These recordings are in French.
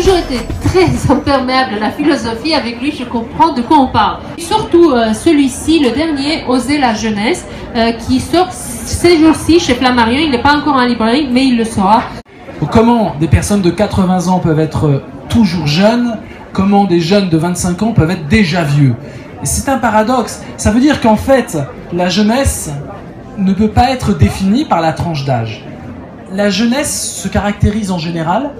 toujours été très imperméable à la philosophie. Avec lui, je comprends de quoi on parle. Surtout celui-ci, le dernier, Oser la jeunesse, qui sort ces jours-ci chez Flammarion. Il n'est pas encore en librairie, mais il le sera. Comment des personnes de 80 ans peuvent être toujours jeunes? Comment des jeunes de 25 ans peuvent être déjà vieux? C'est un paradoxe. Ça veut dire qu'en fait, la jeunesse ne peut pas être définie par la tranche d'âge. La jeunesse se caractérise en général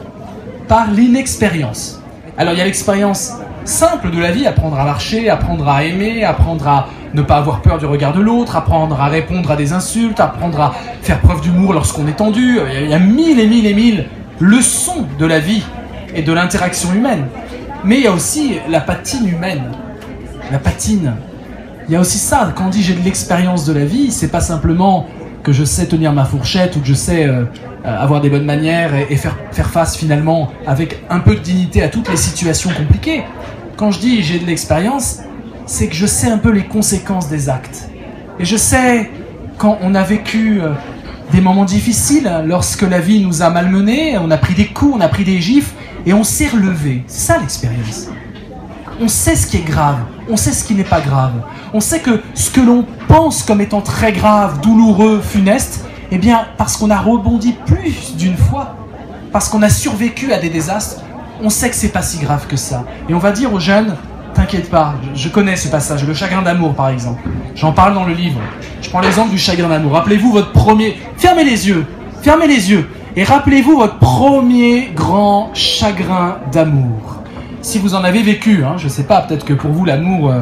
par l'inexpérience. Alors il y a l'expérience simple de la vie, apprendre à marcher, apprendre à aimer, apprendre à ne pas avoir peur du regard de l'autre, apprendre à répondre à des insultes, apprendre à faire preuve d'humour lorsqu'on est tendu. Il y a mille et mille et mille leçons de la vie et de l'interaction humaine. Mais il y a aussi la patine humaine. La patine. Il y a aussi ça. Quand on dit j'ai de l'expérience de la vie, c'est pas simplement que je sais tenir ma fourchette ou que je sais avoir des bonnes manières et faire face finalement avec un peu de dignité à toutes les situations compliquées. Quand je dis j'ai de l'expérience, c'est que je sais un peu les conséquences des actes. Et je sais quand on a vécu des moments difficiles, lorsque la vie nous a malmenés, on a pris des coups, on a pris des gifles et on s'est relevé. C'est ça l'expérience. On sait ce qui est grave, on sait ce qui n'est pas grave. On sait que ce que l'on pense comme étant très grave, douloureux, funeste, eh bien, parce qu'on a rebondi plus d'une fois, parce qu'on a survécu à des désastres, on sait que c'est pas si grave que ça. Et on va dire aux jeunes, t'inquiète pas, je connais ce passage, le chagrin d'amour par exemple. J'en parle dans le livre. Je prends l'exemple du chagrin d'amour. Rappelez-vous votre premier... Fermez les yeux, et rappelez-vous votre premier grand chagrin d'amour. Si vous en avez vécu, hein, je sais pas, peut-être que pour vous l'amour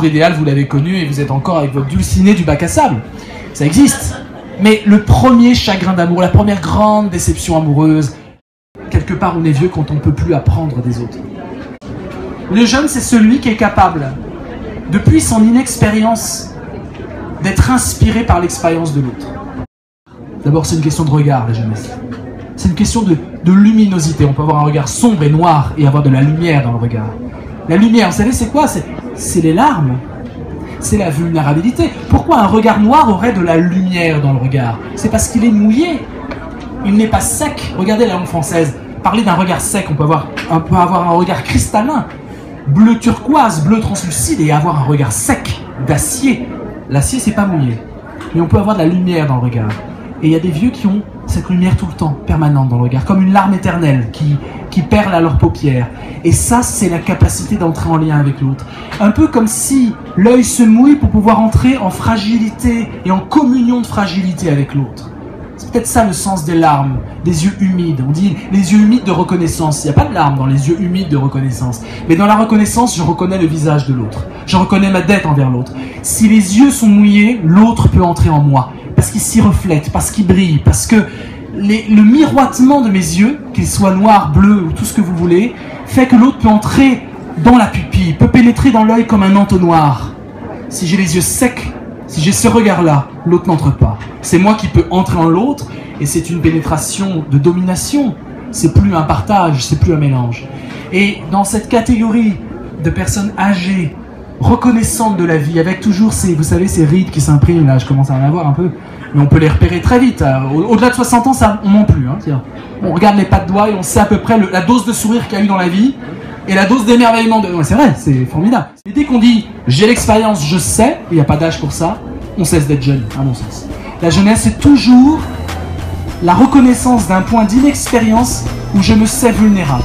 idéal, vous l'avez connu et vous êtes encore avec votre dulcinée du bac à sable. Ça existe. Mais le premier chagrin d'amour, la première grande déception amoureuse, quelque part on est vieux quand on ne peut plus apprendre des autres. Le jeune, c'est celui qui est capable, depuis son inexpérience, d'être inspiré par l'expérience de l'autre. D'abord, c'est une question de regard, la jeunesse. C'est une question de luminosité. On peut avoir un regard sombre et noir et avoir de la lumière dans le regard. La lumière, vous savez, c'est quoi? C'est les larmes. C'est la vulnérabilité. Pourquoi un regard noir aurait de la lumière dans le regard? C'est parce qu'il est mouillé. Il n'est pas sec. Regardez la langue française. Parler d'un regard sec, on peut avoir un regard cristallin, bleu turquoise, bleu translucide, et avoir un regard sec, d'acier. L'acier, c'est pas mouillé. Mais on peut avoir de la lumière dans le regard. Et il y a des vieux qui ont cette lumière tout le temps, permanente dans le regard, comme une larme éternelle qui perle à leurs paupières. Et ça, c'est la capacité d'entrer en lien avec l'autre. Un peu comme si l'œil se mouille pour pouvoir entrer en fragilité et en communion de fragilité avec l'autre. C'est peut-être ça le sens des larmes, des yeux humides. On dit les yeux humides de reconnaissance. Il n'y a pas de larmes dans les yeux humides de reconnaissance. Mais dans la reconnaissance, je reconnais le visage de l'autre. Je reconnais ma dette envers l'autre. Si les yeux sont mouillés, l'autre peut entrer en moi. Parce qu'il s'y reflète, parce qu'il brille, parce que le miroitement de mes yeux, qu'ils soient noirs, bleus ou tout ce que vous voulez, fait que l'autre peut entrer dans la pupille, peut pénétrer dans l'œil comme un entonnoir. Si j'ai les yeux secs, si j'ai ce regard-là, l'autre n'entre pas. C'est moi qui peux entrer en l'autre, et c'est une pénétration de domination. C'est plus un partage, c'est plus un mélange. Et dans cette catégorie de personnes âgées, reconnaissantes de la vie, avec toujours ces, vous savez, ces rides qui s'impriment, là je commence à en avoir un peu, mais on peut les repérer très vite. Au-delà de 60 ans, ça, on ment plus. Hein, on regarde les pas de doigts et on sait à peu près la dose de sourire qu'il y a eu dans la vie et la dose d'émerveillement. Ouais, c'est vrai, c'est formidable. Et dès qu'on dit j'ai l'expérience, je sais, il n'y a pas d'âge pour ça, on cesse d'être jeune, à mon sens. La jeunesse, c'est toujours la reconnaissance d'un point d'inexpérience où je me sais vulnérable.